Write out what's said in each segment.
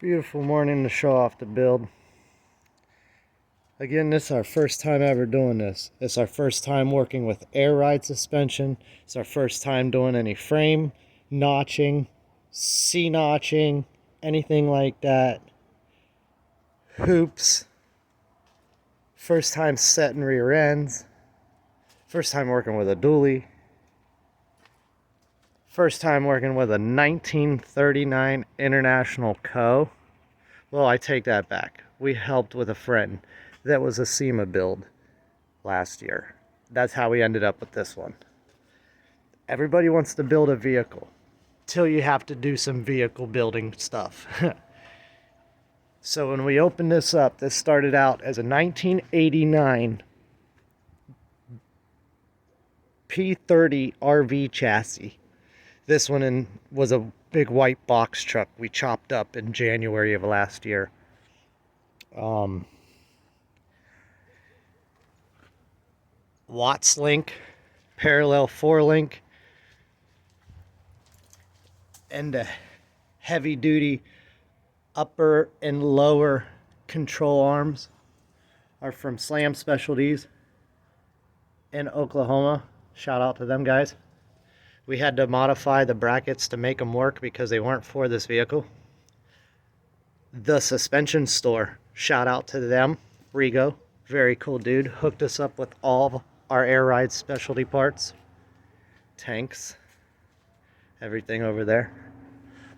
Beautiful morning to show off the build. Again, this is our first time ever doing this. It's our first time working with air ride suspension. It's our first time doing any frame notching, C-notching, anything like that. Hoops. First time setting rear ends. First time working with a dually. First time working with a 1939 International Co. Well, I take that back. We helped with a friend that was a SEMA build last year. That's how we ended up with this one. Everybody wants to build a vehicle till you have to do some vehicle building stuff. So when we opened this up, this started out as a 1989 P30 RV chassis. This one was a big white box truck we chopped up in January of last year. Watts link, parallel 4-link, and a heavy duty upper and lower control arms are from Slam Specialties in Oklahoma. Shout out to them guys. We had to modify the brackets to make them work because they weren't for this vehicle. The Suspension Store, shout out to them. Rigo, very cool dude, hooked us up with all our air ride specialty parts. Tanks, everything over there.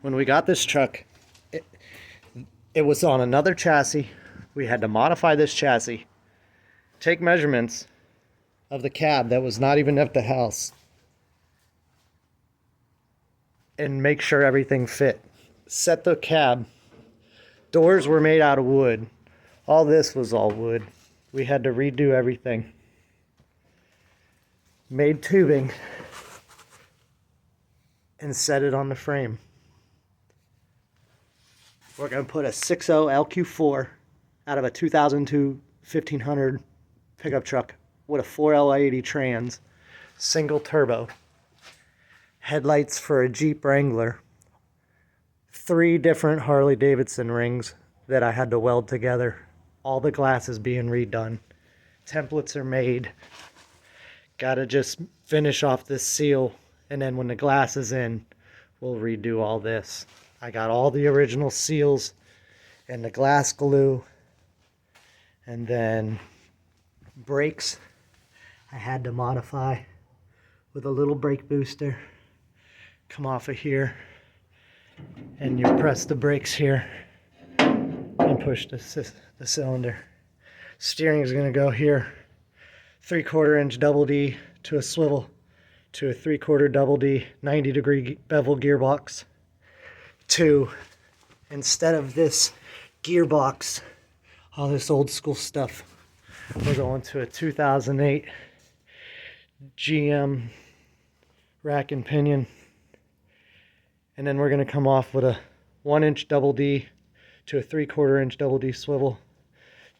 When we got this truck, it was on another chassis. We had to modify this chassis, take measurements of the cab that was not even at the house, and make sure everything fit. Set the cab. Doors were made out of wood. All this was all wood. We had to redo everything. Made tubing and set it on the frame. We're going to put a 6.0 LQ4 out of a 2002 1500 pickup truck with a 4L80 trans, single turbo. Headlights for a Jeep Wrangler, 3 different Harley Davidson rings that I had to weld together, all the glasses being redone, templates are made, gotta just finish off this seal, and then when the glass is in, we'll redo all this. I got all the original seals and the glass glue, and then brakes I had to modify with a little brake booster. Come off of here and you press the brakes here and push the cylinder. Steering is going to go here, 3/4 inch double D to a swivel to a 3/4 double D 90-degree bevel gearbox to, instead of this gearbox, all this old school stuff, we're going to a 2008 GM rack and pinion. And then we're going to come off with a 1-inch double D to a 3/4 inch double D swivel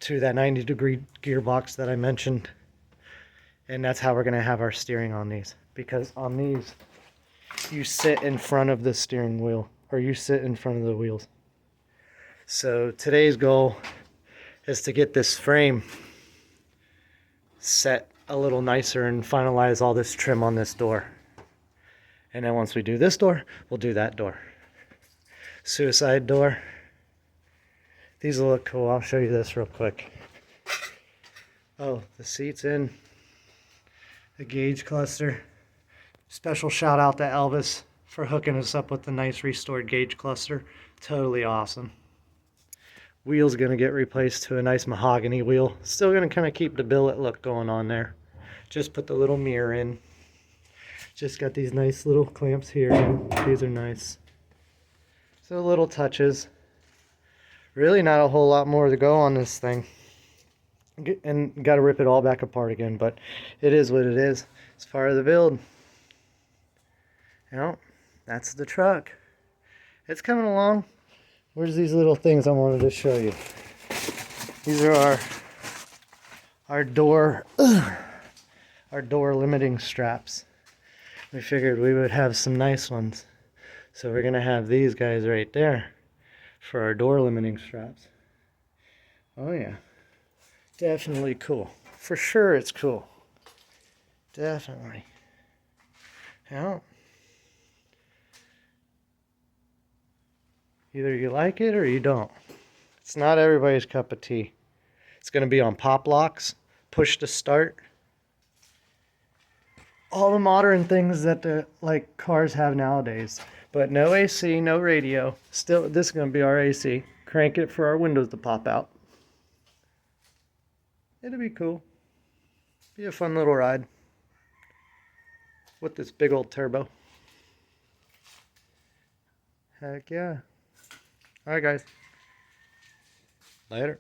to that 90-degree gearbox that I mentioned. And that's how we're going to have our steering on these. Because on these, you sit in front of the steering wheel, or you sit in front of the wheels. So today's goal is to get this frame set a little nicer and finalize all this trim on this door. And then once we do this door, we'll do that door. Suicide door. These will look cool. I'll show you this real quick. Oh, the seat's in. The gauge cluster. Special shout out to Elvis for hooking us up with the nice restored gauge cluster. Totally awesome. Wheel's gonna get replaced to a nice mahogany wheel. Still gonna kind of keep the billet look going on there. Just put the little mirror in. Just got these nice little clamps here. These are nice. So little touches. Really not a whole lot more to go on this thing. And got to rip it all back apart again, but it is what it is. It's part of the build. You know, that's the truck. It's coming along. Where's these little things I wanted to show you? These are our door limiting straps. We figured we would have some nice ones. So we're going to have these guys right there. for our door limiting straps. Oh yeah, definitely cool. For sure it's cool. Definitely. Yeah. Either you like it or you don't. It's not everybody's cup of tea. It's going to be on pop locks, push to start. All the modern things that the like cars have nowadays. But no AC, no radio. Still, this is going to be our AC. Crank it for our windows to pop out. It'll be cool. Be a fun little ride with this big old turbo. Heck yeah. All right, guys. Later.